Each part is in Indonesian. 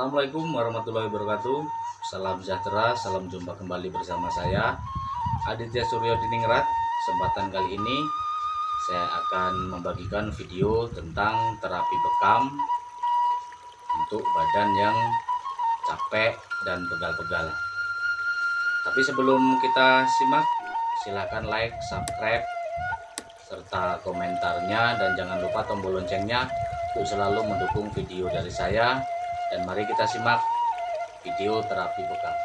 Assalamualaikum warahmatullahi wabarakatuh. Salam sejahtera, salam jumpa kembali bersama saya Aditya Suryo Diningrat. Kesempatan kali ini saya akan membagikan video tentang terapi bekam untuk badan yang capek dan pegal-pegal. Tapi sebelum kita simak, silahkan like, subscribe, serta komentarnya, dan jangan lupa tombol loncengnya untuk selalu mendukung video dari saya. Dan mari kita simak video terapi bekam.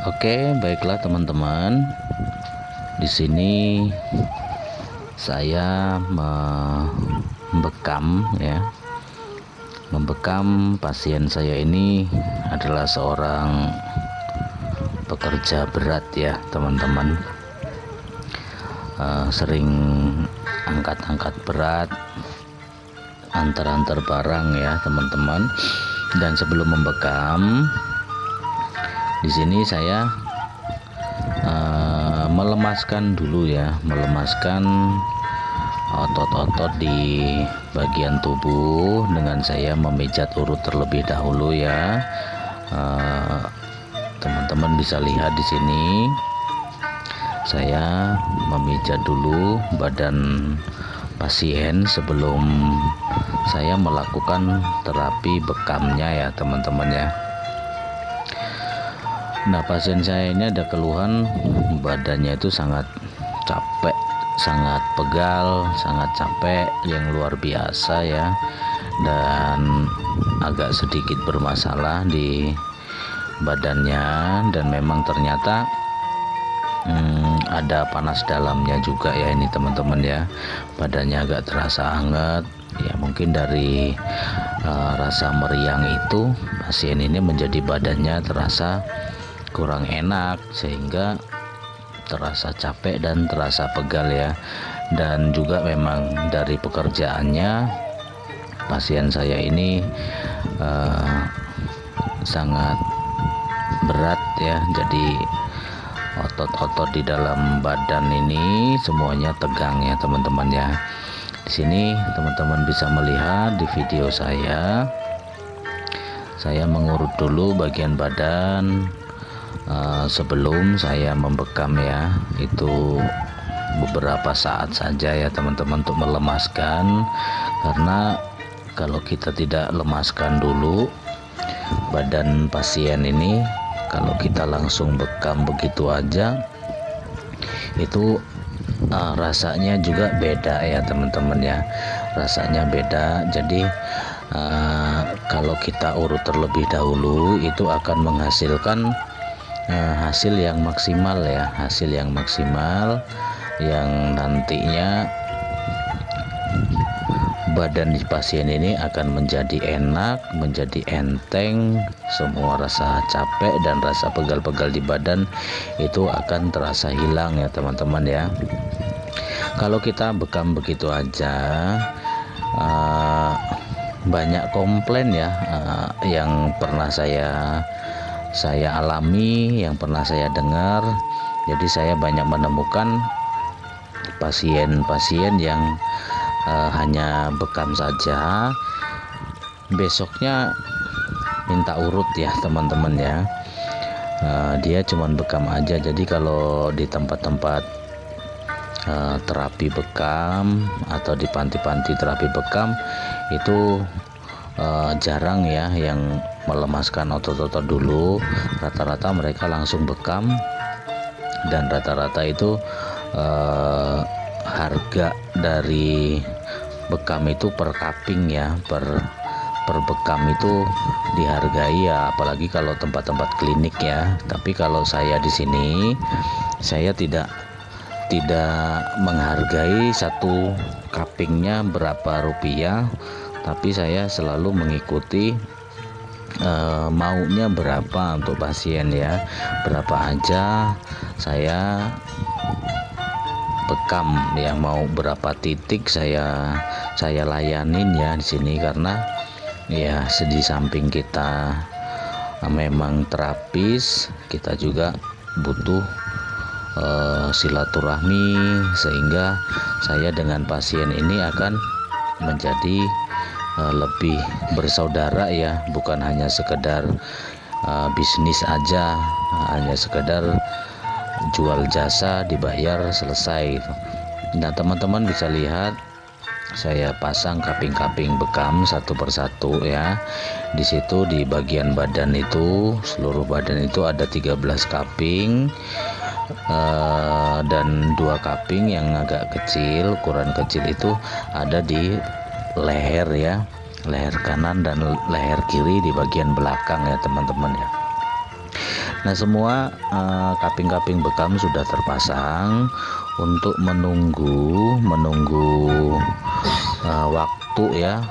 Oke, baiklah teman-teman. Di sini saya membekam pasien saya ini adalah seorang pekerja berat ya, teman-teman. Sering angkat-angkat berat, antar-antar barang ya, teman-teman. Dan sebelum membekam, di sini saya melemaskan dulu ya, melemaskan otot-otot di bagian tubuh dengan saya memijat urut terlebih dahulu ya. Teman-teman bisa lihat di sini saya memijat dulu badan pasien sebelum saya melakukan terapi bekamnya ya, teman-teman ya. Nah, pasien saya ini ada keluhan badannya itu sangat capek, sangat pegal, sangat capek yang luar biasa ya, dan agak sedikit bermasalah di badannya. Dan memang ternyata ada panas dalamnya juga ya ini, teman-teman ya. Badannya agak terasa hangat ya, mungkin dari rasa meriang itu pasien ini menjadi badannya terasa kurang enak sehingga terasa capek dan terasa pegal ya. Dan juga memang dari pekerjaannya pasien saya ini sangat berat ya, jadi otot-otot di dalam badan ini semuanya tegang ya, teman-teman ya. Di sini teman-teman bisa melihat di video saya mengurut dulu bagian badan sebelum saya membekam ya. Itu beberapa saat saja ya, teman-teman, untuk melemaskan, karena kalau kita tidak lemaskan dulu badan pasien ini, kalau kita langsung bekam begitu aja, itu rasanya juga beda ya, teman-teman ya. Rasanya beda. Jadi kalau kita urut terlebih dahulu itu akan menghasilkan hasil yang maksimal ya, hasil yang maksimal yang nantinya badan di pasien ini akan menjadi enak, menjadi enteng. Semua rasa capek dan rasa pegal-pegal di badan itu akan terasa hilang ya, teman-teman ya. Kalau kita bekam begitu aja, banyak komplain ya yang pernah saya alami, yang pernah saya dengar. Jadi saya banyak menemukan pasien-pasien yang hanya bekam saja, besoknya minta urut ya, teman-teman ya. Dia cuman bekam aja. Jadi kalau di tempat-tempat terapi bekam atau di panti-panti terapi bekam itu jarang ya yang melemaskan otot-otot dulu. Rata-rata mereka langsung bekam, dan rata-rata itu harga dari bekam itu per cupping ya, per bekam itu dihargai ya, apalagi kalau tempat-tempat klinik ya. Tapi kalau saya di sini, saya tidak menghargai satu cuppingnya berapa rupiah, tapi saya selalu mengikuti maunya berapa untuk pasien ya, berapa aja saya bekam, yang mau berapa titik saya layanin ya di sini. Karena ya di samping kita memang terapis, kita juga butuh silaturahmi, sehingga saya dengan pasien ini akan menjadi lebih bersaudara ya, bukan hanya sekedar bisnis aja, hanya sekedar jual jasa dibayar selesai. Nah teman-teman bisa lihat saya pasang kaping-kaping bekam satu persatu ya. Di situ di bagian badan itu, seluruh badan itu ada 13 kaping, dan 2 kaping yang agak kecil, ukuran kecil itu ada di leher ya, leher kanan dan leher kiri di bagian belakang ya teman-teman ya. Nah semua kaping-kaping bekam sudah terpasang untuk menunggu waktu ya,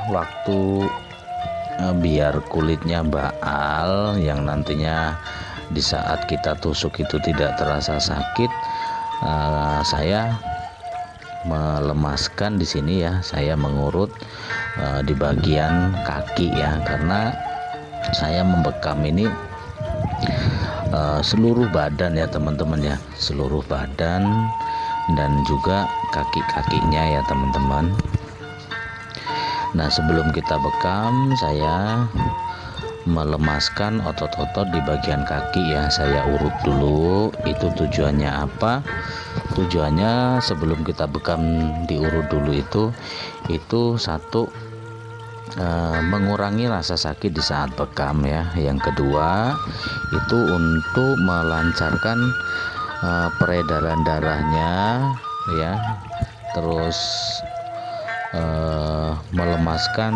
biar kulitnya baal, yang nantinya di saat kita tusuk itu tidak terasa sakit. Saya melemaskan di sini ya, saya mengurut di bagian kaki ya, karena saya membekam ini seluruh badan ya teman-teman ya, seluruh badan dan juga kaki-kakinya ya teman-teman. Nah sebelum kita bekam, saya melemaskan otot-otot di bagian kaki ya, saya urut dulu. Itu tujuannya apa? Tujuannya sebelum kita bekam diurut dulu itu satu, mengurangi rasa sakit di saat bekam ya. Yang kedua itu untuk melancarkan peredaran darahnya ya, terus melemaskan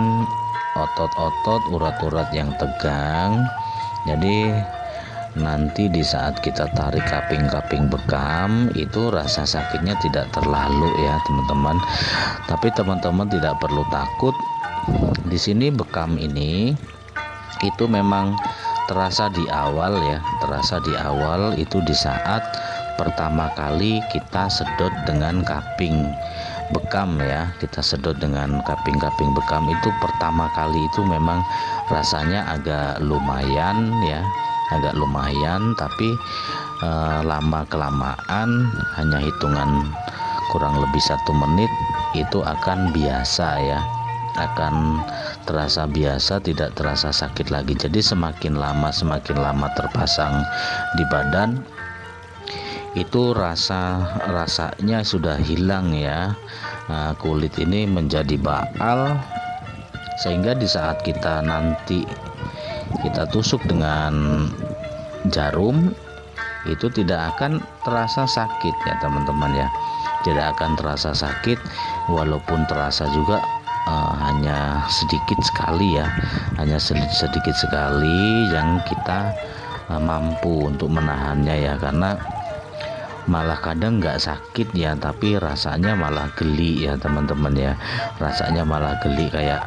otot-otot, urat-urat yang tegang. Jadi nanti di saat kita tarik kaping-kaping bekam itu rasa sakitnya tidak terlalu ya teman-teman. Tapi teman-teman tidak perlu takut. Di sini bekam ini itu memang terasa di awal ya, terasa di awal itu di saat pertama kali kita sedot dengan kaping bekam ya, kita sedot dengan kaping-kaping bekam itu pertama kali itu memang rasanya agak lumayan ya, agak lumayan, tapi lama kelamaan, hanya hitungan kurang lebih 1 menit itu akan biasa ya, akan terasa biasa, tidak terasa sakit lagi. Jadi semakin lama terpasang di badan itu rasanya sudah hilang ya. Kulit ini menjadi baal, sehingga di saat kita nanti kita tusuk dengan jarum itu tidak akan terasa sakit ya teman-teman ya, tidak akan terasa sakit, walaupun terasa juga hanya sedikit sekali ya, hanya sedikit sekali yang kita mampu untuk menahannya ya, karena malah kadang nggak sakit ya, tapi rasanya malah geli ya teman-teman ya, rasanya malah geli, kayak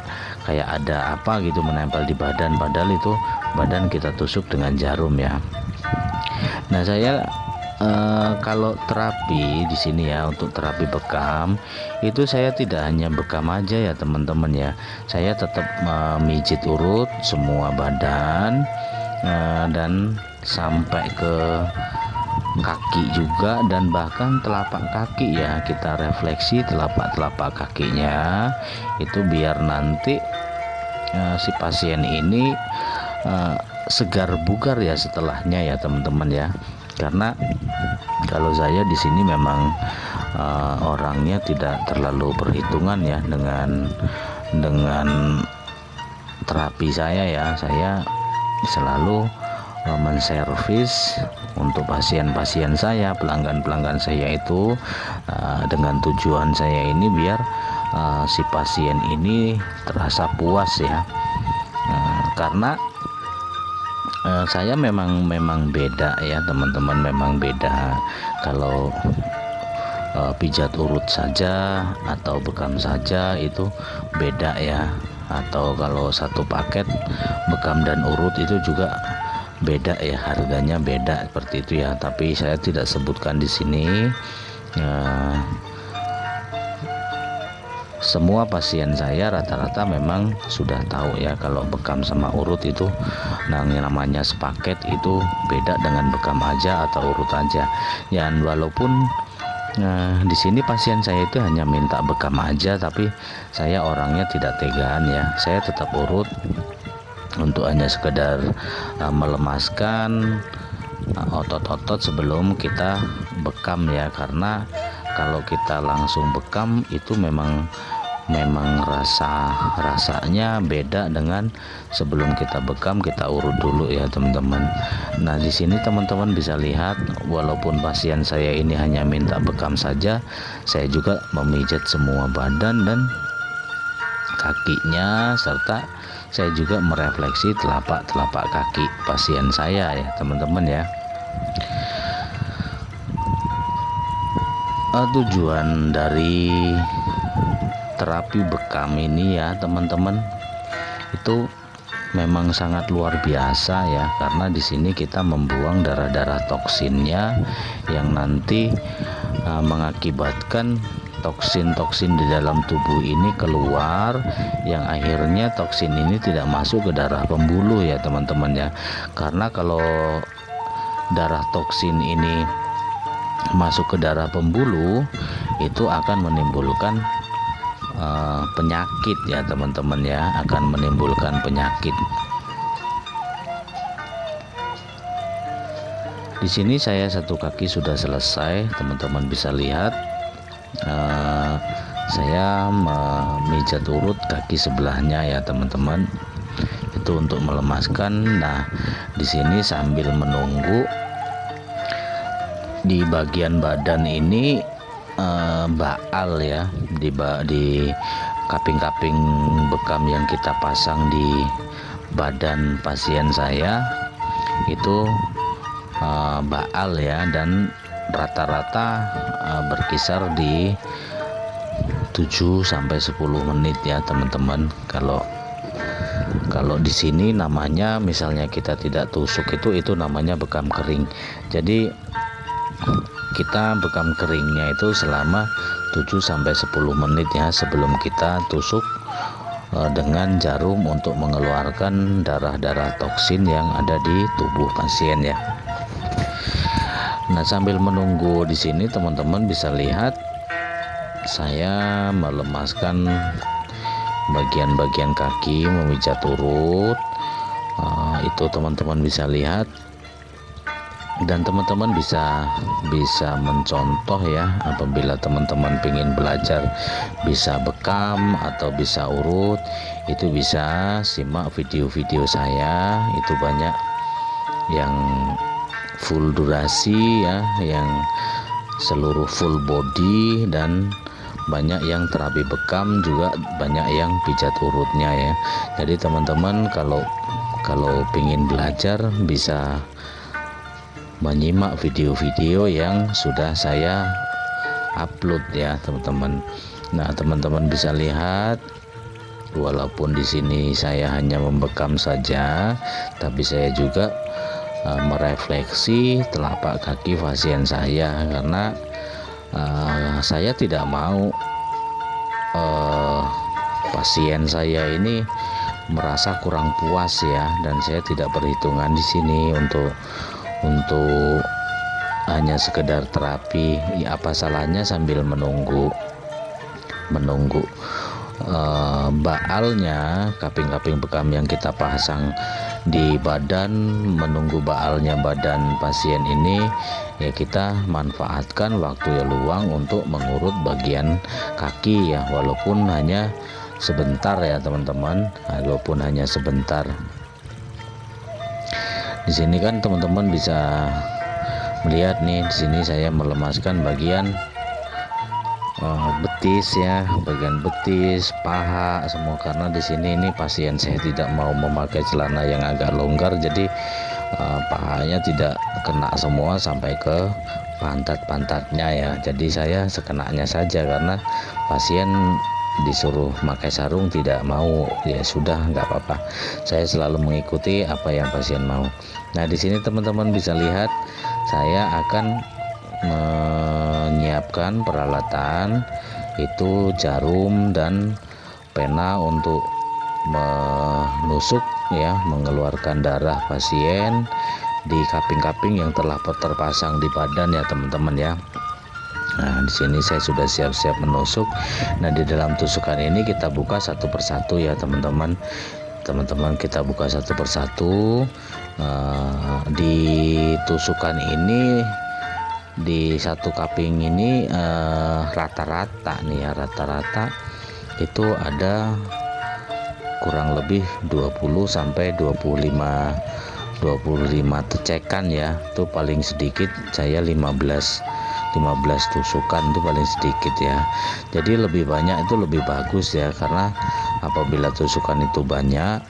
ada apa gitu menempel di badan, padahal itu badan kita tusuk dengan jarum ya. Nah saya kalau terapi di sini ya, untuk terapi bekam itu saya tidak hanya bekam aja ya teman-teman ya, saya tetap memijit urut semua badan dan sampai ke kaki juga, dan bahkan telapak kaki ya, kita refleksi telapak kakinya itu biar nanti si pasien ini segar bugar ya setelahnya ya teman-teman ya. Karena kalau saya di sini memang orangnya tidak terlalu perhitungan ya dengan terapi saya ya, saya selalu menservis untuk pasien-pasien saya, pelanggan-pelanggan saya itu dengan tujuan saya ini biar si pasien ini terasa puas ya. Karena saya memang beda ya teman-teman, memang beda kalau pijat urut saja atau bekam saja itu beda ya, atau kalau satu paket bekam dan urut itu juga beda ya, harganya beda seperti itu ya. Tapi saya tidak sebutkan di sini. Semua pasien saya rata-rata memang sudah tahu ya, kalau bekam sama urut itu namanya sepaket, itu beda dengan bekam aja atau urut aja ya. Walaupun Nah, di sini pasien saya itu hanya minta bekam aja, tapi saya orangnya tidak tegaan ya. Saya tetap urut untuk hanya sekedar melemaskan otot-otot sebelum kita bekam ya, karena kalau kita langsung bekam itu memang rasanya beda dengan sebelum kita bekam. Kita urut dulu ya teman-teman. Nah, di sini teman-teman bisa lihat, walaupun pasien saya ini hanya minta bekam saja, saya juga memijat semua badan dan kakinya, serta saya juga merefleksi telapak kaki pasien saya ya teman-teman ya. Tujuan dari terapi bekam ini ya teman-teman itu memang sangat luar biasa ya, karena di sini kita membuang darah-darah toksinnya yang nanti mengakibatkan toksin-toksin di dalam tubuh ini keluar, yang akhirnya toksin ini tidak masuk ke darah pembuluh ya teman-teman ya. Karena kalau darah toksin ini masuk ke darah pembuluh, itu akan menimbulkan penyakit ya teman-teman ya, akan menimbulkan penyakit. Di sini saya satu kaki sudah selesai, teman-teman bisa lihat. Saya memijat urut kaki sebelahnya ya teman-teman, itu untuk melemaskan. Nah, di sini sambil menunggu di bagian badan ini baal ya, di kaping-kaping bekam yang kita pasang di badan pasien saya itu baal ya, dan rata-rata berkisar di 7 sampai 10 menit ya teman-teman. Kalau di sini namanya, misalnya kita tidak tusuk, itu namanya bekam kering. Jadi kita bekam keringnya itu selama 7 sampai 10 menit ya sebelum kita tusuk dengan jarum untuk mengeluarkan darah-darah toksin yang ada di tubuh pasien ya. Nah, sambil menunggu di sini teman-teman bisa lihat saya melemaskan bagian-bagian kaki, memijat urut. Itu teman-teman bisa lihat, dan teman-teman bisa mencontoh ya, apabila teman-teman ingin belajar bisa bekam atau bisa urut, itu bisa simak video-video saya. Itu banyak yang full durasi ya, yang seluruh full body, dan banyak yang terapi bekam, juga banyak yang pijat urutnya ya. Jadi teman-teman kalau ingin belajar bisa menyimak video-video yang sudah saya upload ya teman-teman. Nah, teman-teman bisa lihat, walaupun di sini saya hanya membekam saja, tapi saya juga merefleksi telapak kaki pasien saya, karena saya tidak mau pasien saya ini merasa kurang puas ya, dan saya tidak perhitungan di sini untuk hanya sekedar terapi. Ya, apa salahnya sambil menunggu baalnya, kaping-kaping bekam yang kita pasang di badan, menunggu baalnya badan pasien ini ya, kita manfaatkan waktu yang luang untuk mengurut bagian kaki ya, walaupun hanya sebentar ya teman-teman, walaupun hanya sebentar. Di sini kan teman-teman bisa melihat nih, di sini saya melemaskan bagian betis ya, bagian betis, paha semua, karena di sini ini pasien saya tidak mau memakai celana yang agak longgar, jadi pahanya tidak kena semua sampai ke pantat-pantatnya ya. Jadi saya sekenanya saja, karena pasien disuruh pakai sarung tidak mau, ya sudah, nggak apa-apa, saya selalu mengikuti apa yang pasien mau. Nah, di sini teman-teman bisa lihat saya akan menyiapkan peralatan, itu jarum dan pena untuk menusuk ya, mengeluarkan darah pasien di kaping-kaping yang telah terpasang di badan ya teman-teman ya. Nah, di sini saya sudah siap-siap menusuk. Nah, di dalam tusukan ini kita buka satu persatu ya teman-teman. Teman-teman, kita buka satu persatu. Di tusukan ini, di satu kaping ini rata-rata nih ya, rata-rata itu ada kurang lebih 20 sampai 25 tecekan ya. Itu paling sedikit saya 15 tusukan, itu paling sedikit ya. Jadi lebih banyak itu lebih bagus ya, karena apabila tusukan itu banyak,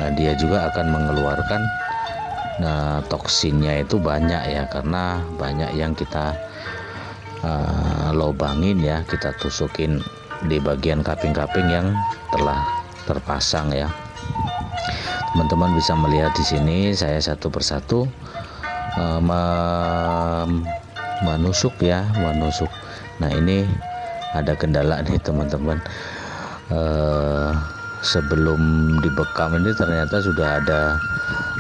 nah dia juga akan mengeluarkan toksinnya itu banyak ya, karena banyak yang kita lobangin ya, kita tusukin di bagian kaping-kaping yang telah terpasang ya. Teman-teman bisa melihat di sini saya satu persatu menusuk ya, menusuk. Nah, ini ada kendala nih teman-teman. Sebelum dibekam ini ternyata sudah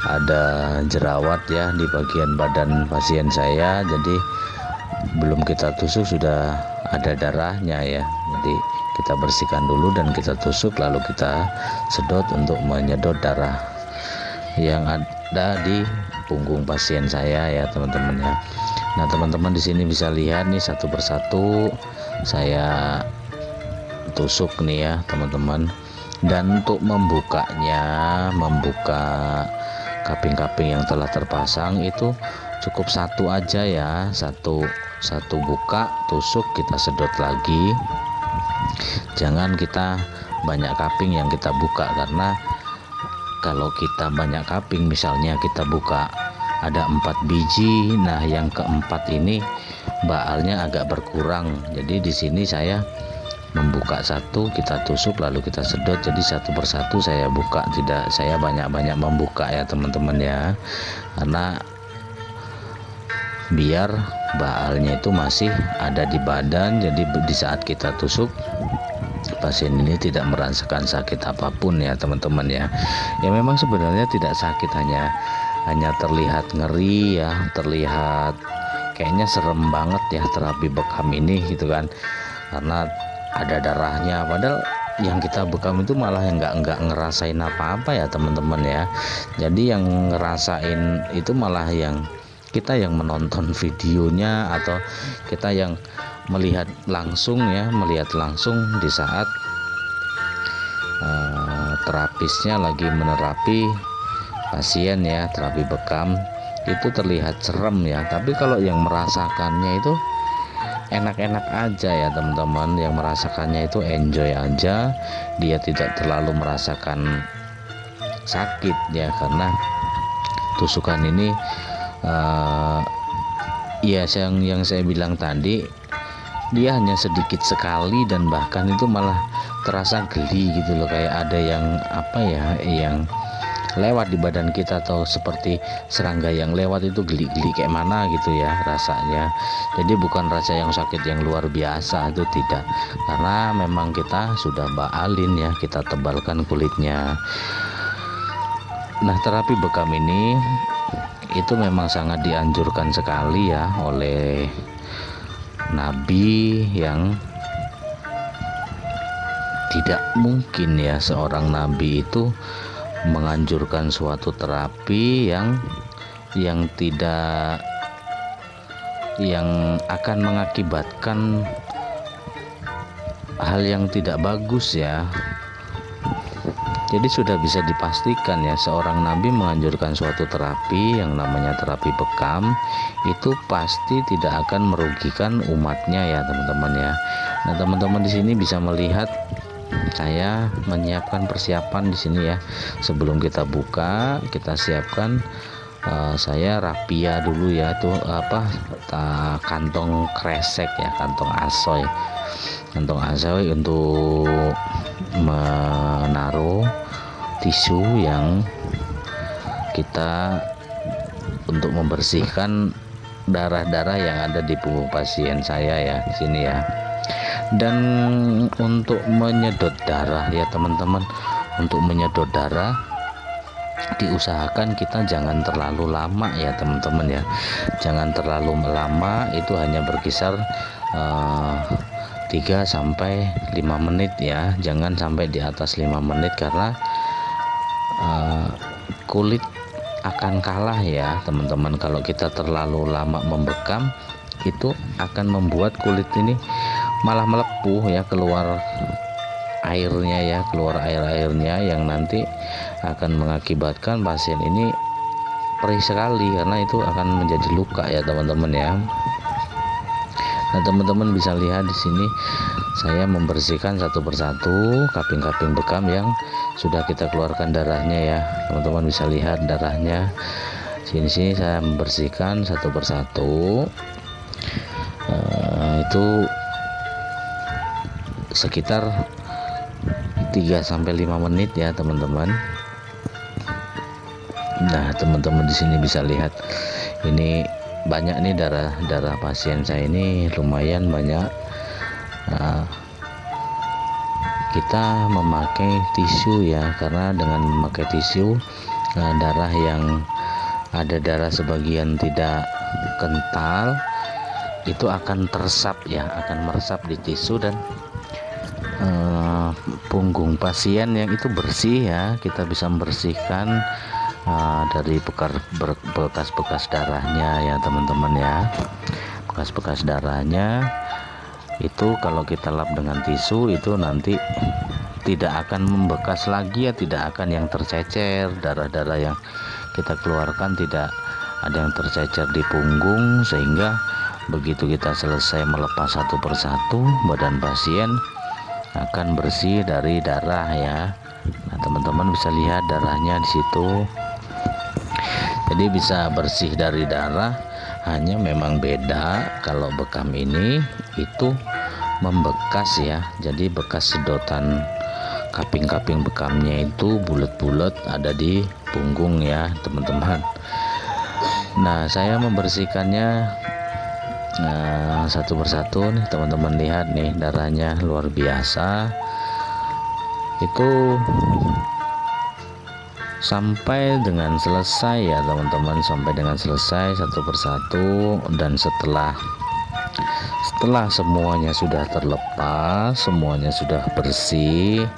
ada jerawat ya di bagian badan pasien saya. Jadi belum kita tusuk sudah ada darahnya ya. Jadi kita bersihkan dulu dan kita tusuk, lalu kita sedot untuk menyedot darah yang ada di punggung pasien saya ya teman-teman ya. Nah, teman-teman di sini bisa lihat nih satu persatu saya tusuk nih ya teman-teman. Dan untuk membukanya, membuka kaping-kaping yang telah terpasang itu cukup satu aja ya, satu buka, tusuk, kita sedot lagi. Jangan kita banyak kaping yang kita buka, karena kalau kita banyak kaping, misalnya kita buka ada 4 biji, nah yang keempat ini baalnya agak berkurang. Jadi di sini saya membuka satu, kita tusuk, lalu kita sedot. Jadi satu persatu saya buka, tidak saya banyak-banyak membuka ya teman-teman ya, karena biar baalnya itu masih ada di badan. Jadi di saat kita tusuk, pasien ini tidak merasakan sakit apapun ya teman-teman ya. Ya memang sebenarnya tidak sakit, hanya terlihat ngeri ya, terlihat kayaknya serem banget ya terapi bekam ini gitu kan, karena ada darahnya. Padahal yang kita bekam itu malah yang nggak ngerasain apa-apa ya teman-teman ya. Jadi yang ngerasain itu malah yang kita yang menonton videonya, atau kita yang melihat langsung ya, melihat langsung di saat terapisnya lagi menerapi pasien ya, terapi bekam itu terlihat serem ya. Tapi kalau yang merasakannya itu enak-enak aja ya teman-teman, yang merasakannya itu enjoy aja, dia tidak terlalu merasakan sakit ya, karena tusukan ini ya yang saya bilang tadi, dia hanya sedikit sekali dan bahkan itu malah terasa geli gitu loh, kayak ada yang apa ya, yang lewat di badan kita, atau seperti serangga yang lewat itu geli-geli kayak mana gitu ya rasanya. Jadi bukan rasa yang sakit yang luar biasa, itu tidak, karena memang kita sudah baalin ya, kita tebalkan kulitnya. Nah, terapi bekam ini itu memang sangat dianjurkan sekali ya oleh Nabi, yang tidak mungkin ya seorang nabi itu menganjurkan suatu terapi yang tidak, yang akan mengakibatkan hal yang tidak bagus ya. Jadi sudah bisa dipastikan ya, seorang nabi menganjurkan suatu terapi yang namanya terapi bekam itu pasti tidak akan merugikan umatnya ya teman-teman ya. Nah, teman-teman di sini bisa melihat saya menyiapkan persiapan di sini ya. Sebelum kita buka, kita siapkan saya rapia dulu ya, tuh kantong kresek ya, kantong asoy untuk menaruh tisu yang kita untuk membersihkan darah-darah yang ada di punggung pasien saya ya di sini ya. Dan untuk menyedot darah ya teman-teman, untuk menyedot darah diusahakan kita jangan terlalu lama ya teman-teman ya, jangan terlalu lama, itu hanya berkisar 3 sampai 5 menit ya, jangan sampai di atas 5 menit karena kulit akan kalah ya teman-teman. Kalau kita terlalu lama membekam itu akan membuat kulit ini malah melepuh ya, keluar airnya ya, keluar air-airnya yang nanti akan mengakibatkan pasien ini perih sekali karena itu akan menjadi luka ya teman-teman ya. Nah, teman-teman bisa lihat di sini saya membersihkan satu persatu kaping-kaping bekam yang sudah kita keluarkan darahnya ya. Teman-teman bisa lihat darahnya. Sini saya membersihkan satu persatu. Itu sekitar 3 sampai 5 menit ya teman-teman. Nah, teman-teman di sini bisa lihat ini banyak nih darah pasien saya ini, lumayan banyak. Kita memakai tisu ya, karena dengan memakai tisu darah yang ada darah sebagian tidak kental itu akan teresap ya, akan meresap di tisu dan punggung pasien yang itu bersih ya. Kita bisa membersihkan dari bekas-bekas darahnya ya teman-teman ya. Bekas-bekas darahnya itu kalau kita lap dengan tisu itu nanti tidak akan membekas lagi ya, tidak akan yang tercecer. Darah-darah yang kita keluarkan tidak ada yang tercecer di punggung, sehingga begitu kita selesai melepas satu persatu, badan pasien akan bersih dari darah ya. Nah, teman-teman bisa lihat darahnya di situ. Jadi bisa bersih dari darah, hanya memang beda kalau bekam ini itu membekas ya. Jadi bekas sedotan kaping-kaping bekamnya itu bulat-bulat ada di punggung ya teman-teman. Nah, saya membersihkannya satu persatu nih teman-teman, lihat nih darahnya luar biasa. Itu sampai dengan selesai ya teman-teman, sampai dengan selesai satu persatu. Dan setelah semuanya sudah terlepas, semuanya sudah bersih,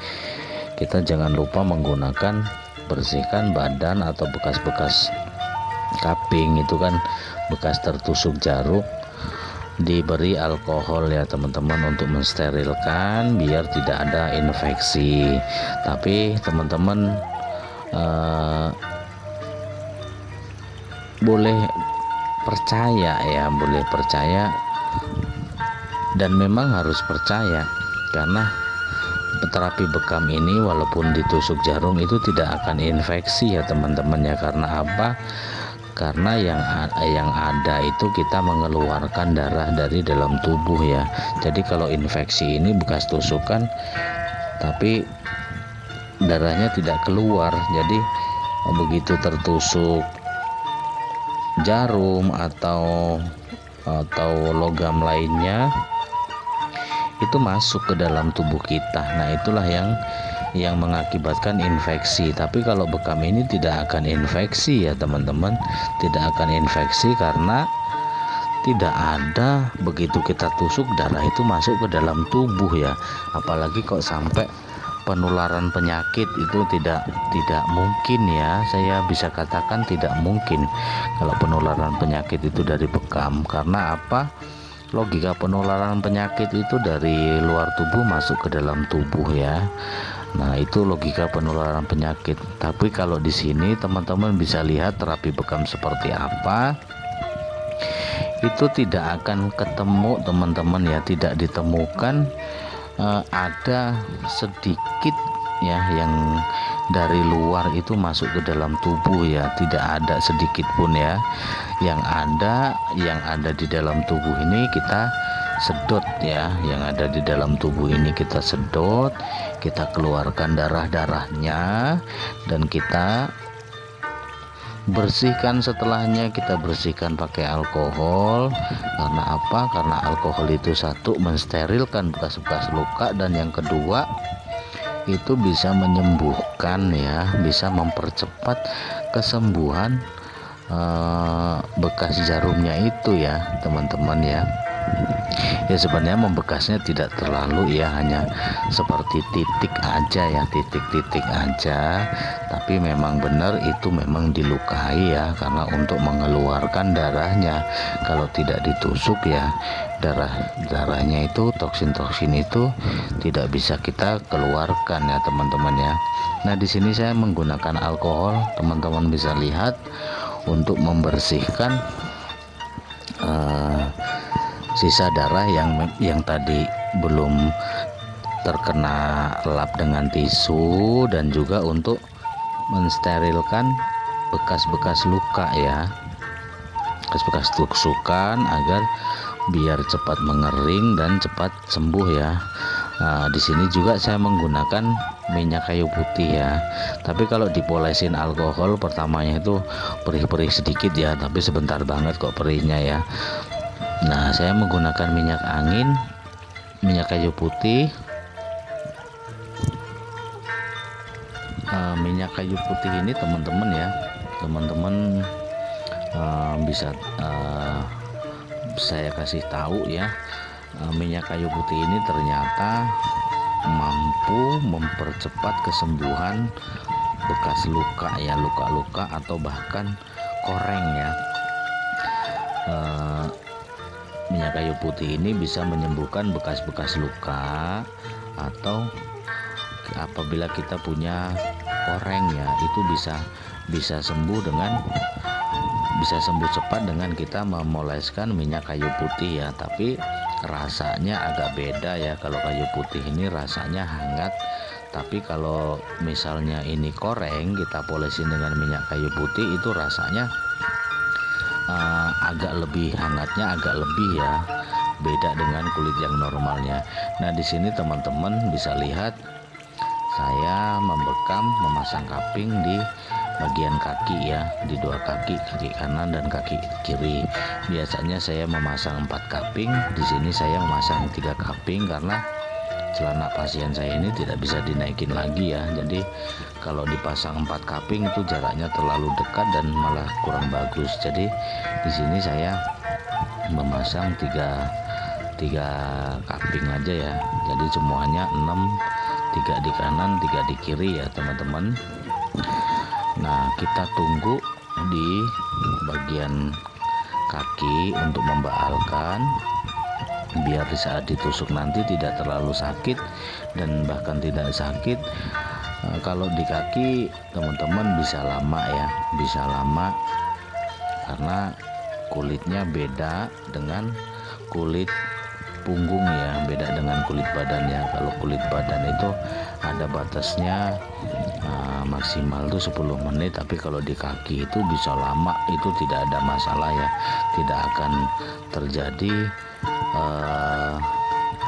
kita jangan lupa menggunakan bersihkan badan atau bekas-bekas kaping itu kan bekas tertusuk jarum, diberi alkohol ya teman-teman untuk mensterilkan biar tidak ada infeksi. Tapi teman-teman boleh percaya ya, boleh percaya dan memang harus percaya, karena terapi bekam ini walaupun ditusuk jarum itu tidak akan infeksi ya teman-teman ya. Karena apa? Karena yang ada itu kita mengeluarkan darah dari dalam tubuh ya. Jadi kalau infeksi ini bekas tusukan tapi darahnya tidak keluar, jadi begitu tertusuk jarum atau logam lainnya itu masuk ke dalam tubuh kita. Nah, itulah yang mengakibatkan infeksi. Tapi kalau bekam ini tidak akan infeksi ya teman-teman, tidak akan infeksi karena tidak ada begitu kita tusuk darah itu masuk ke dalam tubuh ya. Apalagi kok sampai penularan penyakit itu tidak mungkin ya. Saya bisa katakan tidak mungkin kalau penularan penyakit itu dari bekam. Karena apa? Logika penularan penyakit itu dari luar tubuh masuk ke dalam tubuh ya. Nah, itu logika penularan penyakit. Tapi kalau di sini teman-teman bisa lihat terapi bekam seperti apa. Itu tidak akan ketemu teman-teman ya, tidak ditemukan ada sedikit ya yang dari luar itu masuk ke dalam tubuh ya, tidak ada sedikit pun ya. Yang ada di dalam tubuh ini kita sedot ya, yang ada di dalam tubuh ini kita sedot, kita keluarkan darahnya dan kita bersihkan. Setelahnya kita bersihkan pakai alkohol. Karena apa? Karena alkohol itu satu mensterilkan bekas-bekas luka, dan yang kedua itu bisa menyembuhkan ya, bisa mempercepat kesembuhan bekas jarumnya itu ya teman-teman ya. Ya sebenarnya membekasnya tidak terlalu ya, hanya seperti titik aja ya, titik-titik aja, tapi memang benar itu memang dilukai ya, karena untuk mengeluarkan darahnya. Kalau tidak ditusuk ya darahnya itu, toksin-toksin itu tidak bisa kita keluarkan ya teman-teman ya. Nah di sini saya menggunakan alkohol, teman-teman bisa lihat, untuk membersihkan sisa darah yang tadi belum terkena lap dengan tisu, dan juga untuk mensterilkan bekas-bekas luka ya, bekas-bekas tusukan, agar biar cepat mengering dan cepat sembuh ya. Nah, di sini juga saya menggunakan minyak kayu putih ya. Tapi kalau dipolesin alkohol pertamanya itu perih-perih sedikit ya, tapi sebentar banget kok perihnya ya. Nah, saya menggunakan minyak angin, minyak kayu putih. Minyak kayu putih ini teman-teman ya, teman-teman bisa saya kasih tahu ya, minyak kayu putih ini ternyata mampu mempercepat kesembuhan bekas luka ya, luka-luka atau bahkan koreng ya. Minyak kayu putih ini bisa menyembuhkan bekas-bekas luka, atau apabila kita punya koreng ya, itu bisa sembuh cepat dengan kita memoleskan minyak kayu putih ya. Tapi rasanya agak beda ya, kalau kayu putih ini rasanya hangat, tapi kalau misalnya ini koreng kita polesin dengan minyak kayu putih, itu rasanya agak lebih hangatnya, agak lebih ya, beda dengan kulit yang normalnya. Nah di sini teman-teman bisa lihat saya memasang kaping di bagian kaki ya, di dua kaki kanan dan kaki kiri. Biasanya saya memasang 4 kaping, di sini saya memasang 3 kaping karena celana pasien saya ini tidak bisa dinaikin lagi ya. Jadi kalau dipasang 4 kaping itu jaraknya terlalu dekat dan malah kurang bagus. Jadi di sini saya memasang 3 kaping aja ya. Jadi semuanya 6, 3 di kanan, 3 di kiri ya teman-teman. Nah, kita tunggu di bagian kaki untuk membaalkan, biar di saat ditusuk nanti tidak terlalu sakit dan bahkan tidak sakit. Kalau di kaki teman-teman bisa lama ya, bisa lama karena kulitnya beda dengan kulit punggung ya, beda dengan kulit badannya. Kalau kulit badan itu ada batasnya maksimal tuh 10 menit, tapi kalau di kaki itu bisa lama, itu tidak ada masalah ya, tidak akan terjadi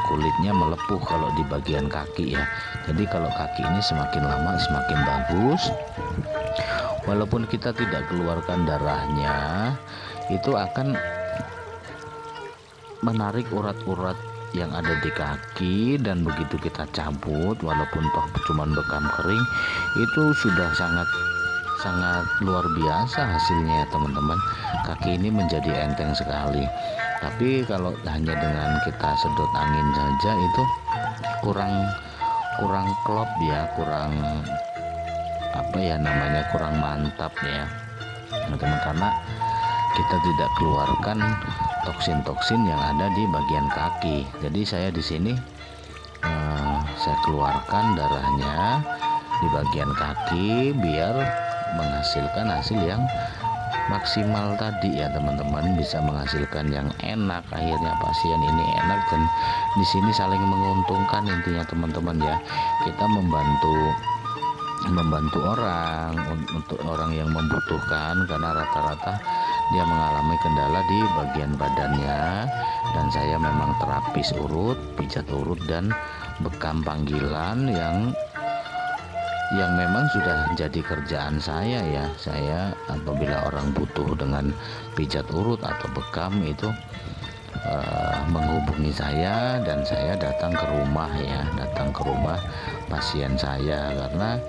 kulitnya melepuh kalau di bagian kaki ya. Jadi kalau kaki ini semakin lama semakin bagus, walaupun kita tidak keluarkan darahnya, itu akan menarik urat-urat yang ada di kaki, dan begitu kita cabut walaupun toh cuman bekam kering, itu sudah sangat luar biasa hasilnya ya teman-teman. Kaki ini menjadi enteng sekali. Tapi kalau hanya dengan kita sedot angin saja itu kurang klop ya, kurang kurang mantap ya teman-teman, karena kita tidak keluarkan toksin-toksin yang ada di bagian kaki. Jadi saya di sini saya keluarkan darahnya di bagian kaki biar menghasilkan hasil yang maksimal tadi ya teman-teman, bisa menghasilkan yang enak. Akhirnya pasien ini enak, dan di sini saling menguntungkan intinya teman-teman ya. Kita membantu orang, untuk orang yang membutuhkan, karena rata-rata dia mengalami kendala di bagian badannya, dan saya memang terapis urut, pijat urut, dan bekam panggilan yang memang sudah jadi kerjaan saya ya. Saya apabila orang butuh dengan pijat urut atau bekam itu menghubungi saya, dan saya datang ke rumah pasien saya, karena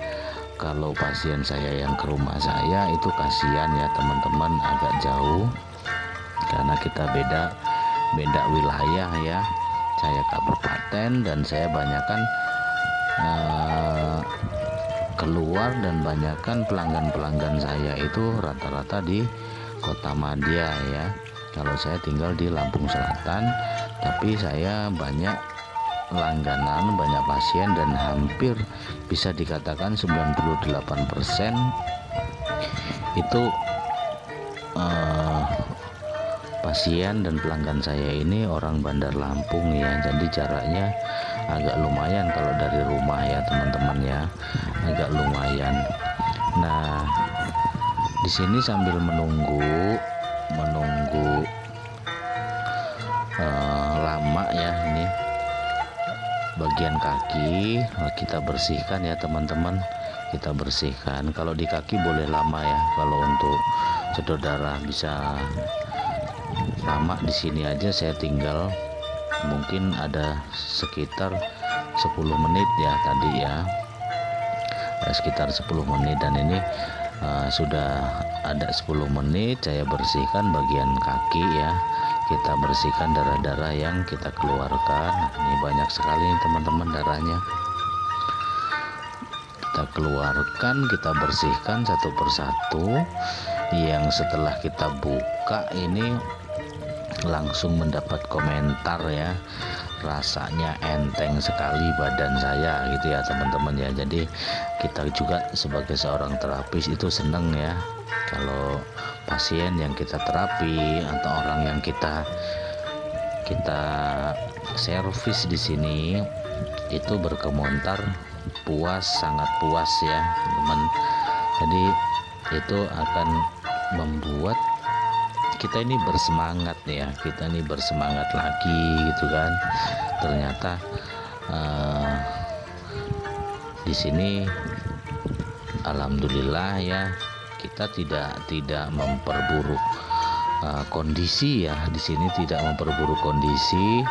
kalau pasien saya yang ke rumah saya itu kasihan ya teman-teman, agak jauh karena kita beda wilayah ya. Saya kabupaten dan saya banyakkan keluar dan banyakkan pelanggan saya itu rata-rata di Kota Madia ya. Kalau saya tinggal di Lampung Selatan, tapi saya banyak langganan, banyak pasien, dan hampir bisa dikatakan 98% itu pasien dan pelanggan saya ini orang Bandar Lampung ya. Jadi jaraknya agak lumayan kalau dari rumah ya teman-teman ya, agak lumayan. Nah, di sini sambil menunggu lama ya, ini bagian kaki kita bersihkan ya teman-teman, kita bersihkan. Kalau di kaki boleh lama ya, kalau untuk saudara bisa lama di sini aja saya tinggal mungkin ada sekitar 10 menit ya tadi ya, sekitar 10 menit, dan ini sudah ada 10 menit saya bersihkan bagian kaki ya. Kita bersihkan darah-darah yang kita keluarkan. Nah, ini banyak sekali nih teman-teman darahnya. Kita keluarkan, kita bersihkan satu persatu. Yang setelah kita buka ini langsung mendapat komentar ya, rasanya enteng sekali badan saya gitu ya teman-teman ya. Jadi kita juga sebagai seorang terapis itu seneng ya kalau pasien yang kita terapi atau orang yang kita servis di sini itu berkomentar puas, sangat puas ya teman. Jadi itu akan membuat kita ini bersemangat ya, kita ini bersemangat lagi gitu kan. Ternyata di sini alhamdulillah ya, kita tidak memperburuk kondisi ya. Di sini tidak memperburuk kondisi,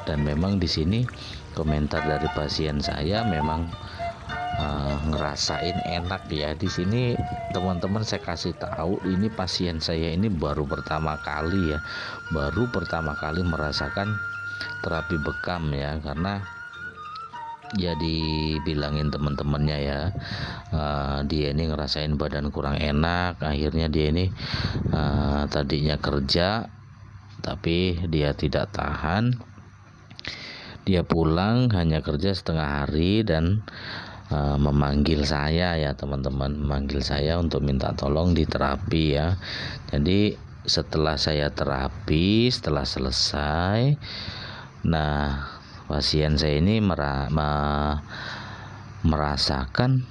dan memang di sini komentar dari pasien saya memang ngerasain enak ya. Di sini teman-teman saya kasih tahu, ini pasien saya ini baru pertama kali merasakan terapi bekam ya, karena ya dibilangin teman-temannya ya, dia ini ngerasain badan kurang enak. Akhirnya dia ini tadinya kerja tapi dia tidak tahan, dia pulang hanya kerja setengah hari dan memanggil saya ya teman-teman, memanggil saya untuk minta tolong di terapi ya. Jadi setelah saya terapi, setelah selesai, nah pasien saya ini merasakan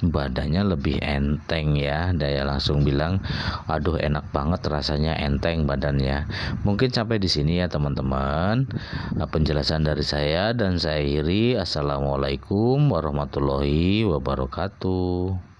badannya lebih enteng ya. Dia langsung bilang, aduh enak banget rasanya, enteng badannya. Mungkin sampai di sini ya teman-teman penjelasan dari saya, dan saya akhiri. Assalamualaikum warahmatullahi wabarakatuh.